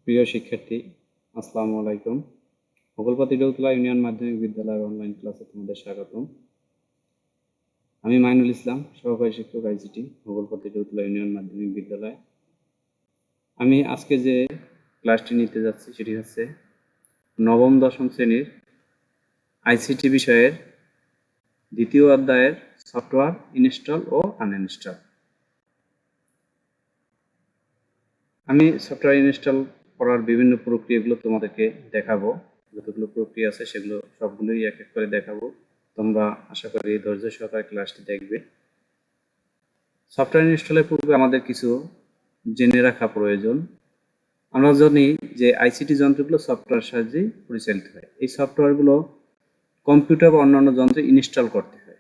প্রিয় শিক্ষার্থী, আসসালামু আলাইকুম। ভোগলপাতি ডৌতলা ইউনিয়ন মাধ্যমিক বিদ্যালয়ের অনলাইন ক্লাসে তোমাদের স্বাগতম। আমি মাইনুল ইসলাম, সহকারী শিক্ষক আইসিটি, ভোগলপাতি ডৌতলা ইউনিয়ন মাধ্যমিক বিদ্যালয়। আমি আজকে যে ক্লাসটি নিতে যাচ্ছি সেটি হচ্ছে নবম দশম শ্রেণীর আইসিটি বিষয়ের দ্বিতীয় অধ্যায়ের সফটওয়্যার ইনস্টল ও আনইনস্টল। আমি সফটওয়্যার ইনস্টল করার বিভিন্ন প্রক্রিয়াগুলো তোমাদেরকে দেখাবো। যতগুলো প্রক্রিয়া আছে সেগুলো সবগুলোই এক এক করে দেখাবো। তোমরা আশা করি ধৈর্য সহকারে ক্লাসটি দেখবে। সফটওয়্যার ইনস্টলের পূর্বে আমাদের কিছু জেনে রাখা প্রয়োজন। আমরা জানি যে আইসিটি যন্ত্রগুলো সফটওয়্যার সাহায্যেই পরিচালিত হয়। এই সফটওয়্যারগুলো কম্পিউটার বা অন্যান্য যন্ত্রে ইনস্টল করতে হয়।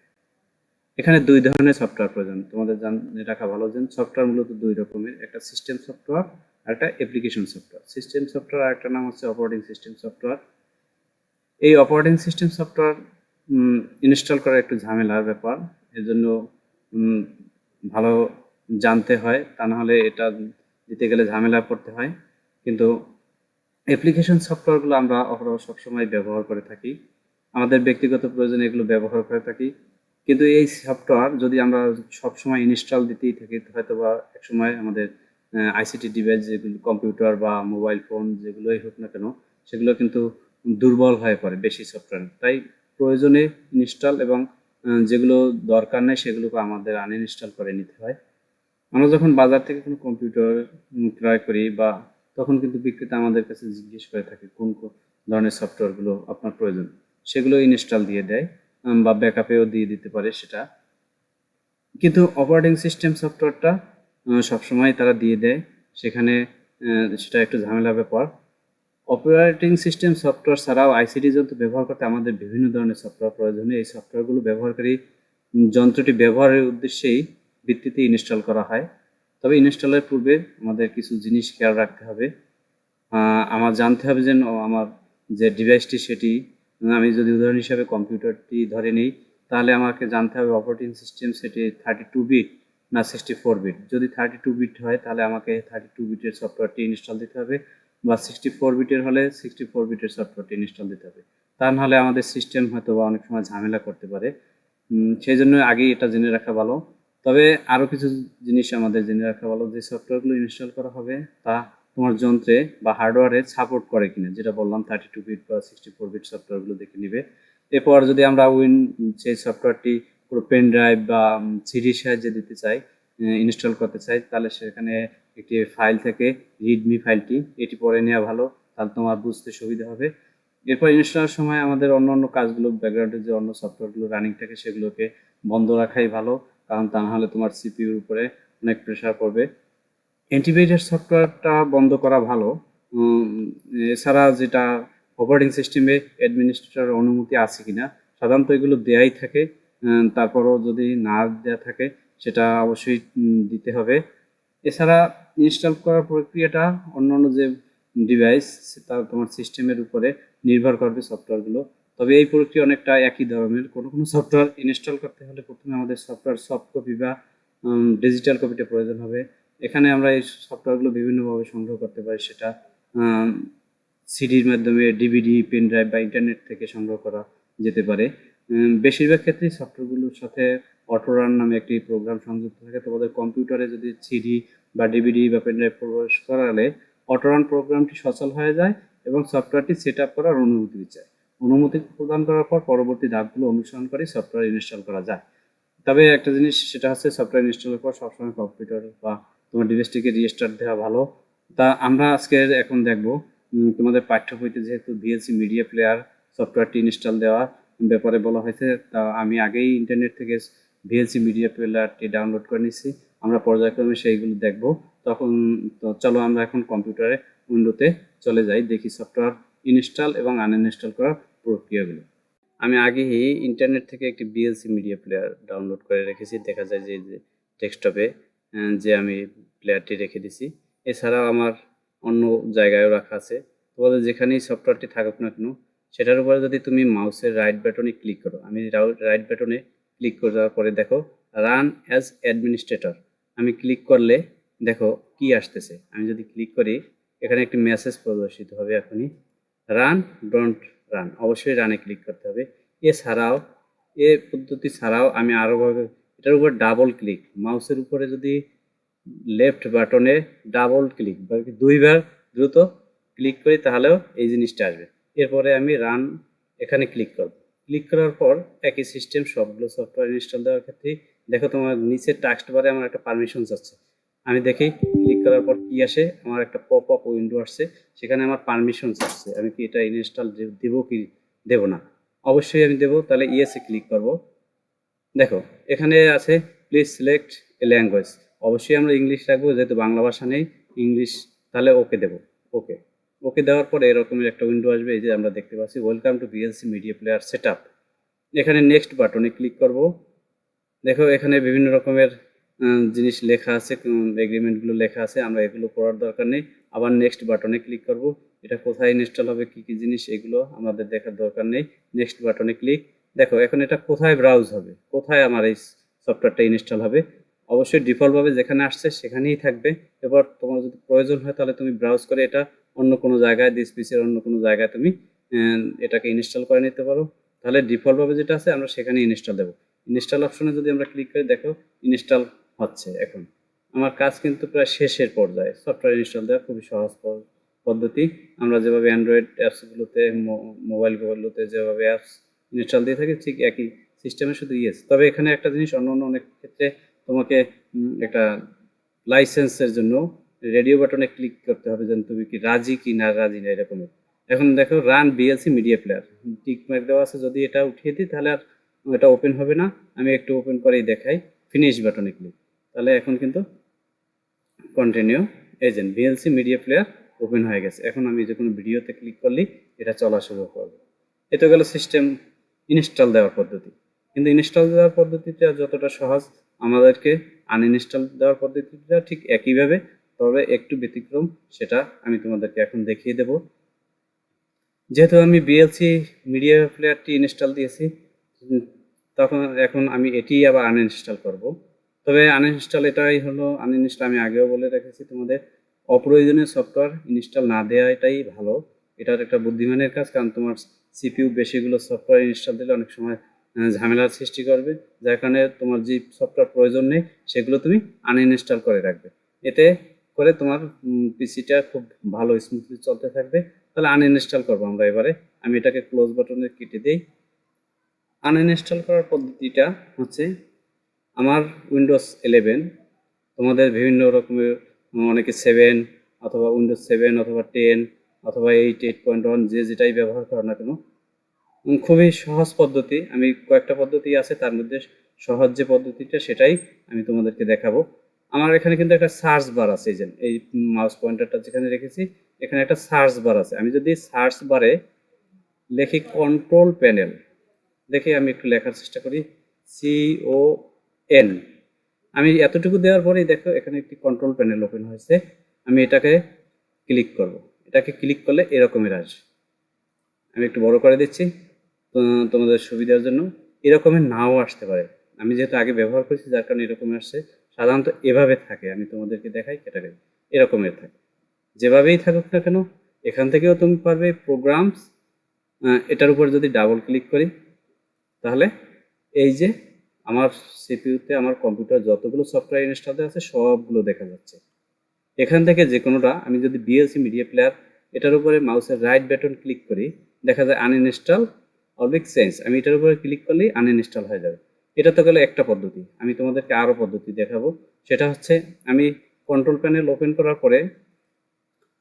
এখানে দুই ধরনের সফটওয়্যার প্রয়োজন। তোমাদের জানে রাখা ভালো যে সফটওয়্যার মূলত দুই রকমের, একটা সিস্টেম সফটওয়্যার আর একটা অ্যাপ্লিকেশন সফটওয়্যার। সিস্টেম সফটওয়্যার আর একটা নাম হচ্ছে অপারেটিং সিস্টেম সফটওয়্যার। এই অপারেটিং সিস্টেম সফটওয়্যার ইনস্টল করা একটু ঝামেলার ব্যাপার, এর জন্য ভালো জানতে হয়, তা না হলে এটা দিতে গেলে ঝামেলা পড়তে হয়। কিন্তু অ্যাপ্লিকেশন সফটওয়্যারগুলো আমরা অহরহ সবসময় ব্যবহার করে থাকি, আমাদের ব্যক্তিগত প্রয়োজনে এগুলো ব্যবহার করে থাকি। কিন্তু এই সফটওয়্যার যদি আমরা সবসময় ইনস্টল দিতেই থাকি, হয়তো বা একসময় আমাদের আইসিটি ডিভাইস যেগুলো কম্পিউটার বা মোবাইল ফোন যেগুলোই হোক না কেন, সেগুলো কিন্তু দুর্বল হয়ে পড়ে বেশি সফটওয়্যার। তাই প্রয়োজনে ইনস্টল এবং যেগুলো দরকার নেই সেগুলোকে আমাদের আনইনস্টল করে নিতে হয়। আমরা যখন বাজার থেকে কোনো কম্পিউটার ক্রয় করি বা তখন কিন্তু বিক্রেতা আমাদের কাছে জিজ্ঞেস করে থাকে কোন কোন ধরনের সফটওয়্যারগুলো আপনার প্রয়োজন, সেগুলো ইনস্টল দিয়ে দেয় বা ব্যাকআপেও দিয়ে দিতে পারে সেটা। কিন্তু অপারেটিং সিস্টেম সফটওয়্যারটা সবসময় তারা দিয়ে দেয়, সেখানে সেটা একটু ঝামেলার ব্যাপার। অপারেটিং সিস্টেম সফটওয়্যার ছাড়াও আইসিটি যন্ত্র ব্যবহার করতে আমাদের বিভিন্ন ধরনের সফটওয়্যার প্রয়োজন। এই সফটওয়্যারগুলো ব্যবহারকারী যন্ত্রটি ব্যবহারের উদ্দেশ্যেই ভিত্তিতে ইনস্টল করা হয়। তবে ইনস্টলের পূর্বে আমাদের কিছু জিনিস খেয়াল রাখতে হবে। আমার জানতে হবে যে আমার যে ডিভাইসটি সেটি, আমি যদি উদাহরণ হিসাবে কম্পিউটারটি ধরে নিই, তাহলে আমাকে জানতে হবে অপারেটিং সিস্টেম সেটি 32 বিট না 64 বিট। যদি 32 বিট হয় তাহলে আমাকে 32 বিটের সফটওয়্যারটি ইনস্টল দিতে হবে, বা 64 বিটের হলে 64 বিটের সফটওয়্যারটি ইনস্টল দিতে হবে। তা নাহলে আমাদের সিস্টেম হয়তো বা অনেক সময় ঝামেলা করতে পারে। সেই জন্য আগেই এটা জেনে রাখা ভালো। তবে আরও কিছু জিনিস আমাদের জেনে রাখা ভালো, যে সফটওয়্যারগুলো ইনস্টল করা হবে তা তোমার যন্ত্রে বা হার্ডওয়্যারে সাপোর্ট করে কিনা, যেটা বললাম 32 বিট বা 64 বিট সফটওয়্যারগুলো দেখে নিবে। এরপর যদি আমরা সেই সফটওয়্যারটি পুরো পেন ড্রাইভ বা সিডির সাহায্যে দিতে চাই, ইনস্টল করতে চাই, তাহলে সেখানে একটি ফাইল থেকে রিডমি ফাইলটি এটি পরে নেওয়া ভালো, তাহলে তোমার বুঝতে সুবিধা হবে। এরপর ইনস্টলের সময় আমাদের অন্য কাজগুলো, ব্যাকগ্রাউন্ডে যে অন্য সফটওয়্যারগুলো রানিং থাকে সেগুলোকে বন্ধ রাখাই ভালো, কারণ তা নাহলে তোমার সিপিইউর উপরে অনেক প্রেশার পড়বে। অ্যান্টিভাইরাস সফটওয়্যারটা বন্ধ করা ভালো। এছাড়া যেটা অপারেটিং সিস্টেমে অ্যাডমিনিস্ট্রেটর অনুমতি আছে কিনা, সাধারণত এগুলো দেয়াই থাকে, তারপরও যদি না দেয়া থাকে সেটা অবশ্যই দিতে হবে। এছাড়া ইনস্টল করার প্রক্রিয়াটা অন্যান্য যে ডিভাইস তা তোমার সিস্টেমের উপরে নির্ভর করবে সফটওয়্যারগুলো। তবে এই প্রক্রিয়া অনেকটা একই ধরনের। কোনো সফটওয়্যার ইনস্টল করতে হলে প্রথমে আমাদের সফটওয়্যার সফট কপি বা ডিজিটাল কপিটা প্রয়োজন হবে। এখানে আমরা এই সফটওয়্যারগুলো বিভিন্নভাবে সংগ্রহ করতে পারি, সেটা সিডির মাধ্যমে, ডিভিডি, পেন ড্রাইভ বা ইন্টারনেট থেকে সংগ্রহ করা যেতে পারে। বেশিরভাগ ক্ষেত্রেই সফটওয়্যারগুলোর সাথে অটোরান নামে একটি প্রোগ্রাম সংযুক্ত থাকে। তোমাদের কম্পিউটারে যদি সিডি বা ডিভিডি বা পেন ড্রাইভ প্রবেশ করালে অটোরান প্রোগ্রামটি সচল হয়ে যায় এবং সফটওয়্যারটি সেট আপ করার অনুমতি চায়। অনুমতি প্রদান করার পর পরবর্তী ধাপগুলো অনুসরণ করে সফটওয়্যার ইনস্টল করা যায়। তবে একটা জিনিস, সেটা হচ্ছে সফটওয়্যার ইনস্টলের পর সবসময় কম্পিউটার বা তোমার ডিভাইসটিকে রিস্টার্ট দেওয়া ভালো। তা আমরা আজকে এখন দেখব তোমাদের পাঠ্য বইতে যেহেতু ভিএলসি মিডিয়া প্লেয়ার সফটওয়্যারটি ইনস্টল দেওয়ার ব্যাপারে বলা হয়েছে, তা আমি আগেই ইন্টারনেট থেকে ভিএলসি মিডিয়া প্লেয়ারটি ডাউনলোড করে নিচ্ছি। আমরা পর্যায়ক্রমে সেইগুলো দেখব। তখন তো চলো আমরা এখন কম্পিউটারে উইন্ডোতে চলে যাই, দেখি সফটওয়্যার ইনস্টল এবং আনইনস্টল করার প্রক্রিয়াগুলো। আমি আগেই ইন্টারনেট থেকে একটি ভিএলসি মিডিয়া প্লেয়ার ডাউনলোড করে রেখেছি, দেখা যায় যে ডেস্কটপে যে আমি প্লেয়ারটি রেখে দিছি। এছাড়াও আমার অন্য জায়গায়ও রাখা আছে। তোমাদের যেখানেই সফটওয়্যারটি থাকুক না কেন, সেটার উপরে যদি তুমি মাউসের রাইট বাটনে ক্লিক করো, আমি রাইট বাটনে ক্লিক করার পরে দেখো রান অ্যাজ অ্যাডমিনিস্ট্রেটর, আমি ক্লিক করলে দেখো কি আসতেছে। আমি যদি ক্লিক করি, এখানে একটি মেসেজ প্রদর্শিত হবে এখনই, রান ডোন্ট রান, অবশ্যই রানে ক্লিক করতে হবে। এছাড়াও এ পদ্ধতি ছাড়াও আমি আরও এটার উপর ডাবল ক্লিক, মাউসের উপরে যদি লেফট বাটনে ডাবল ক্লিক বা 2বার দ্রুত ক্লিক করি তাহলেও এই জিনিসটা আসবে। এরপরে আমি রান এখানে ক্লিক করব। ক্লিক করার পর একই সিস্টেম সবগুলো সফটওয়্যার ইনস্টল দেওয়ার ক্ষেত্রে দেখো তোমার নিচের টাস্ক বারে আমার একটা পারমিশন আছে। আমি দেখি ক্লিক করার পর কি আসে, আমার একটা পপ আপ উইন্ডো আসছে, সেখানে আমার পারমিশন আসছে, আমি কি এটা ইনস্টল দেবো কি দেব না। অবশ্যই আমি দেবো, তাহলে ইয়েসে ক্লিক করব। দেখো এখানে আছে প্লিজ সিলেক্ট এ ল্যাঙ্গুয়েজ, অবশ্যই আমরা ইংলিশ রাখবো যেহেতু বাংলা ভাষা নেই, ইংলিশ, তাহলে ওকে দেবো। ওকে ওকে দেওয়ার পরে এরকমের একটা উইন্ডো আসবে, এই যে আমরা দেখতে পাচ্ছি welcome to VLC media player setup. এখানে নেক্সট বাটনে ক্লিক করব। দেখো এখানে বিভিন্ন রকমের জিনিস লেখা আছে, এগ্রিমেন্টগুলো লেখা আছে, আমরা এগুলো পড়ার দরকার নেই। আবার নেক্সট বাটনে ক্লিক করব। এটা কোথায় ইনস্টল হবে, কি কি জিনিস, এগুলো আমাদের দেখার দরকার নেই। নেক্সট বাটনে ক্লিক। দেখো এখন এটা কোথায় ব্রাউজ হবে, কোথায় আমার এই সফটওয়্যারটা ইনস্টল হবে, অবশ্যই ডিফল্টভাবে যেখানে আসছে সেখানেই থাকবে। এবার তোমার যদি প্রয়োজন হয় তাহলে তুমি ব্রাউজ করে এটা অন্য কোনো জায়গায়, দিস পিসের অন্য কোনো জায়গায় তুমি এটাকে ইনস্টল করে নিতে পারো। তাহলে ডিফল্টভাবে যেটা আছে আমরা সেখানে ইনস্টল দেবো। ইনস্টল অপশনে যদি আমরা ক্লিক করে দেখো ইনস্টল হচ্ছে। এখন আমার কাজ কিন্তু প্রায় শেষের পর্যায়ে। সফটওয়্যার ইনস্টল দেওয়া খুবই সহজ পদ্ধতি। আমরা যেভাবে অ্যান্ড্রয়েড অ্যাপসগুলোতে, মোবাইলগুলোতে যেভাবে অ্যাপস ইনস্টল দিয়ে থাকি ঠিক একই সিস্টেমে, শুধু ইয়েস। তবে এখানে একটা জিনিস, অন্য অনেক ক্ষেত্রে তোমাকে একটা লাইসেন্সের জন্য রেডিও বাটনে ক্লিক করতে হবে যেন তুমি কি রাজি কি না রাজি না এরকমের। এখন দেখো run BLC media player tick mark দেওয়া আছে, যদি এটা উঠিয়ে দিই তাহলে আর এটা ওপেন হবে না। আমি একটু ওপেন করেই দেখাই, ফিনিশ বাটনে ক্লিক, তাহলে এখন কিন্তু continue agent VLC media player open হয়ে গেছে। এখন আমি যে কোনো ভিডিওতে ক্লিক করলেই এটা চলা শুরু করবে। এ তো গেল সিস্টেম ইনস্টল দেওয়ার পদ্ধতি। কিন্তু ইনস্টল দেওয়ার পদ্ধতিটা যতটা সহজ, আমাদেরকে আনইনস্টল দেওয়ার পদ্ধতিটা ঠিক একইভাবে, তবে একটু ব্যতিক্রম, সেটা আমি তোমাদেরকে এখন দেখিয়ে দেব। যেহেতু আমি বিএলসি মিডিয়া প্লেয়ারটি ইনস্টল দিয়েছি, তখন এখন আমি এটি আবার আনইনস্টল করব। তবে আনইনস্টল এটাই হলো, আনইনস্টল আমি আগেও বলে রেখেছি তোমাদের, অপ্রয়োজনীয় সফটওয়্যার ইনস্টল না দেওয়াটাই ভালো। এটার একটা বুদ্ধিমানের কাজ, কারণ তোমার সিপিইউ বেশিগুলো সফটওয়্যার ইনস্টল দিলে অনেক সময় ঝামেলার সৃষ্টি করবে, যার কারণে তোমার যে সফটওয়্যার প্রয়োজন নেই সেগুলো তুমি আনইনস্টল করে রাখবে। এতে করে তোমার পিসিটা খুব ভালো স্মুথলি চলতে থাকবে। তাহলে আনইনস্টল করবো আমরা এবারে। আমি এটাকে ক্লোজ বাটনে কেটে দিই। আনইনস্টল করার পদ্ধতিটা হচ্ছে, আমার উইন্ডোজ 11, তোমাদের বিভিন্ন রকমের, অনেকে 7 অথবা উইন্ডোজ 7 অথবা 10 অথবা 8, 8.1 যে যেটাই ব্যবহার করো না কেন, খুবই সহজ পদ্ধতি। আমি কয়েকটা পদ্ধতি আছে, তার মধ্যে সহজ যে পদ্ধতিটা সেটাই আমি তোমাদেরকে দেখাবো। আমার এখানে কিন্তু একটা সার্চ বার আছে, এই মাউস পয়েন্টারটা যেখানে রেখেছি এখানে একটা সার্চ বার আছে। আমি যদি সার্চ বারে লিখি কন্ট্রোল প্যানেল, দেখি আমি একটু লেখার চেষ্টা করি, CON, আমি এতটুকু দেওয়ার পরেই দেখো এখানে একটি কন্ট্রোল প্যানেল ওপেন হয়েছে। আমি এটাকে ক্লিক করব। এটাকে ক্লিক করলে এরকমের আসবে। আমি একটু বড় করে দিচ্ছি তোমাদের সুবিধার জন্য। এরকমের নাও আসতে পারে, আমি যেহেতু আগে ব্যবহার করেছি যার কারণে এরকম আসছে। সাধারণত এভাবে থাকে, আমি তোমাদেরকে দেখাই, এটাকে এরকমের থাকে। যেভাবেই থাকুক না কেন, এখান থেকেও তুমি পারবে প্রোগ্রামস, এটার উপর যদি ডাবল ক্লিক করি তাহলে এই যে আমার সিপিইউতে আমার কম্পিউটার যতগুলো সফটওয়্যার ইনস্টল আছে সবগুলো দেখা যাচ্ছে। এখান থেকে যে কোনোটা, আমি যদি বিএলসি মিডিয়া প্লেয়ার এটার উপরে মাউসের রাইট বাটন ক্লিক করি, দেখা যায় আনইনস্টল অরবিক চেঞ্জ, আমি এটার উপরে ক্লিক করলেই আনইনস্টল হয়ে যাবে। এটা তো গেলে একটা পদ্ধতি। আমি তোমাদেরকে আরও পদ্ধতি দেখাবো। সেটা হচ্ছে, আমি কন্ট্রোল প্যানেল ওপেন করার পরে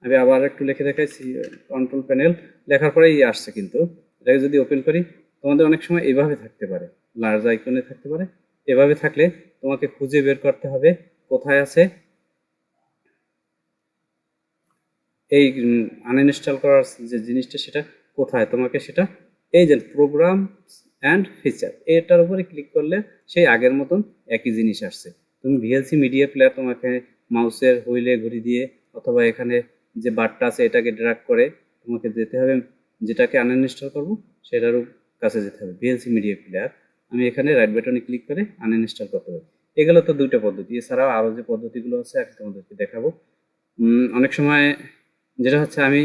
আমি আবার একটু লিখে দেখাইছি, কন্ট্রোল প্যানেল লেখার পরেই আসছে, কিন্তু এটাকে যদি ওপেন করি তোমাদের অনেক সময় এভাবে থাকতে পারে, লার্জ আইকনে থাকতে পারে। এভাবে থাকলে তোমাকে খুঁজে বের করতে হবে কোথায় আছে এই আনইনস্টল করার যে জিনিসটা, সেটা কোথায়, তোমাকে সেটা এই যে প্রোগ্রাম অ্যান্ড ফিচার এটার উপরে ক্লিক করলে সেই আগের মতন একই জিনিস আসছে। তুমি ভিএলসি মিডিয়া প্লেয়ার তোমাকে মাউসের হুইলে ঘুরি দিয়ে অথবা এখানে যে বারটা আছে এটাকে ড্র্যাগ করে তোমাকে যেতে হবে যেটাকে আনইনস্টল করবো সেটার কাছে যেতে হবে, ভিএলসি মিডিয়া প্লেয়ার। আমি এখানে রাইট বাটনে ক্লিক করে আনইনস্টল করতে পারি। এগুলো তো দুইটা পদ্ধতি, এছাড়াও আরও যে পদ্ধতিগুলো আছে আমি তোমাদেরকে দেখাবো। অনেক সময় যেটা হচ্ছে আমি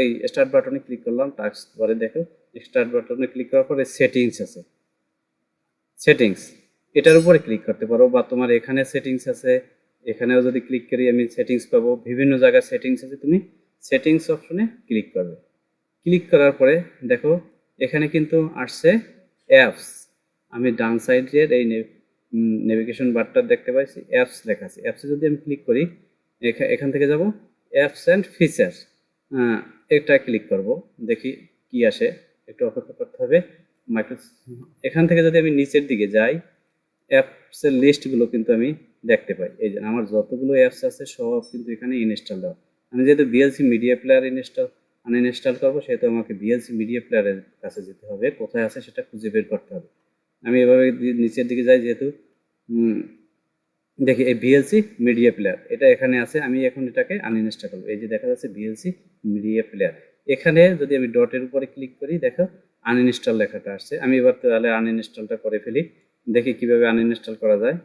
এই স্টার্ট বাটনে ক্লিক করলাম, টাস্ক বারে দেখো স্টার্ট বাটনে ক্লিক করার পরে সেটিংস আছে, সেটিংস এটার উপরে ক্লিক করতে পারো, বা তোমার এখানে সেটিংস আছে, এখানেও যদি ক্লিক করি আমি সেটিংস পাবো, বিভিন্ন জায়গায় সেটিংস আছে, তুমি সেটিংস অপশনে ক্লিক করবে। ক্লিক করার পরে দেখো এখানে কিন্তু আসছে অ্যাপস, আমি ডান সাইডের এই নেভিগেশন বারটা দেখতে পাইছি, অ্যাপস লেখা আছে, অ্যাপসে যদি আমি ক্লিক করি এখান থেকে যাব অ্যাপস অ্যান্ড ফিচার, এটা ক্লিক করব, দেখি কি আসে, একটু অপেক্ষা করতে হবে। মাইক্রো এখান থেকে যদি আমি নিচের দিকে যাই অ্যাপসের লিস্টগুলো কিন্তু আমি দেখতে পাই, এই যে আমার যতগুলো অ্যাপস আছে সব কিন্তু এখানে ইনস্টল দেওয়া। আমি যেহেতু বিএলসি মিডিয়া প্লেয়ার আনইনস্টল করবো, সেহেতু আমাকে বিএলসি মিডিয়া প্লেয়ারের কাছে যেতে হবে, কোথায় আছে সেটা খুঁজে বের করতে হবে। আমি এভাবে নিচের দিকে যাই, যেহেতু দেখি এই বিএলসি মিডিয়া প্লেয়ার এটা এখানে আছে, আমি এখন এটাকে আনইনস্টল করবো। এই যে দেখা যাচ্ছে বিএলসি মিডিয়া প্লেয়ার, এখানে যদি আমি ডটের উপরে ক্লিক করি দেখো আনইনস্টল লেখাটা আসছে। আমি এবার তাহলে আনইনস্টলটা করে ফেলি, দেখি কিভাবে আনইনস্টল করা যায়।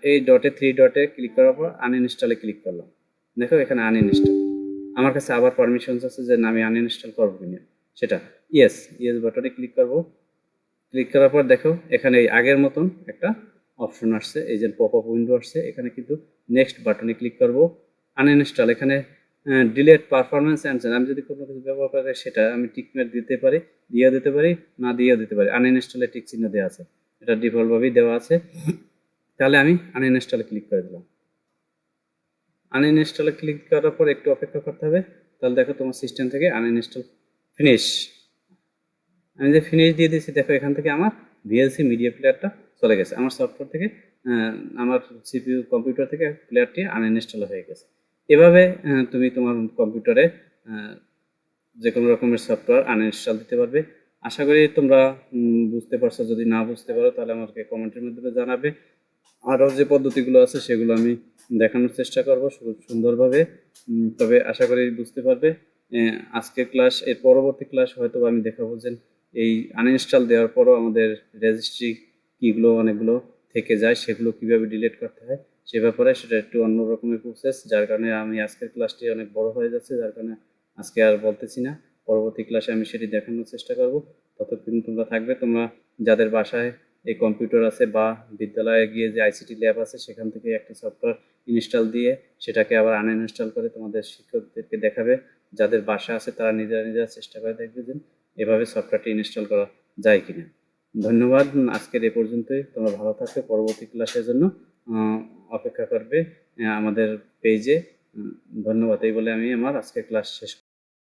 এই ডটে 3 ডটে ক্লিক করার পর আনইনস্টলে ক্লিক করলাম, দেখো এখানে আনইনস্টল। আমার কাছে আবার পারমিশনস আছে যে না আমি আনইনস্টল করবো কিনা, সেটা ইয়েস বাটনে ক্লিক করব। ক্লিক করার পর দেখো এখানে এই আগের মতন একটা অপশন আসছে, এই যে পপ আপ উইন্ডো আসছে, এখানে কিন্তু নেক্সট বাটনে ক্লিক করব। আনইনস্টল এখানে ডিলেট পারফরমেন্স অ্যান্সার, আমি যদি কোনো কিছু ব্যবহার করে সেটা আমি টিকমার্ক দিতে পারি, দিয়ে দিতে পারি, না দিয়ে দিতে পারি। আনইনস্টলে টিক চিহ্ন দেওয়া আছে, এটা ডিফল্টভাবেই দেওয়া আছে, তাহলে আমি আনইনস্টলে ক্লিক করে দিলাম। আনইনস্টলে ক্লিক করার পর একটু অপেক্ষা করতে হবে, তাহলে দেখো তোমার সিস্টেম থেকে আনইনস্টল ফিনিশ। আমি যে ফিনিশ দিয়ে দিয়েছি দেখো এখান থেকে আমার ভিএলসি মিডিয়া প্লেয়ারটা চলে গেছে, আমার সফটওয়্যার থেকে আমার সিপিইউ কম্পিউটার থেকে প্লেয়ারটি আনইনস্টল হয়ে গেছে। এভাবে তুমি তোমার কম্পিউটারে যে কোনো রকমের সফটওয়্যার আনইনস্টল দিতে পারবে। আশা করি তোমরা বুঝতে পারছো, যদি না বুঝতে পারো তাহলে আমাকে কমেন্টের মাধ্যমে জানাবে। আরও যে পদ্ধতিগুলো আছে সেগুলো আমি দেখানোর চেষ্টা করব সুন্দরভাবে, তবে আশা করি বুঝতে পারবে। আজকের ক্লাস, এর পরবর্তী ক্লাস হয়তো আমি দেখাবো যে এই আনইনস্টল দেওয়ার পরও আমাদের রেজিস্ট্রি কিগুলো অনেকগুলো থেকে যায়, সেগুলো কিভাবে ডিলিট করতে হয় সে ব্যাপারে, সেটা একটু অন্য রকমের প্রসেস, যার কারণে আমি আজকের ক্লাসটি অনেক বড় হয়ে যাচ্ছে, যার কারণে আজকে আর বলতেছি না। পরবর্তী ক্লাসে আমি সেটি দেখানোর চেষ্টা করব। ততক্ষণ তোমরা থাকবে, তোমরা যাদের বাসায় এই কম্পিউটার আছে বা বিদ্যালয়ে গিয়ে যে আইসিটি ল্যাব আছে সেখান থেকে একটি সফটওয়্যার ইনস্টল দিয়ে সেটাকে আবার আনইনস্টল করে তোমাদের শিক্ষকদেরকে দেখাবে। যাদের বাসা আছে তারা নিজেরা নিজেরা চেষ্টা করে দেখবে যে এভাবে সফটওয়্যারটি ইনস্টল করা যায় কিনা। ধন্যবাদ, আজকের এ পর্যন্তই। তোমরা ভালো থাকবে, পরবর্তী ক্লাসের জন্য অপেক্ষা করবে আমাদের পেজে। ধন্যবাদ, এই বলে আমি আমার আজকের ক্লাস শেষ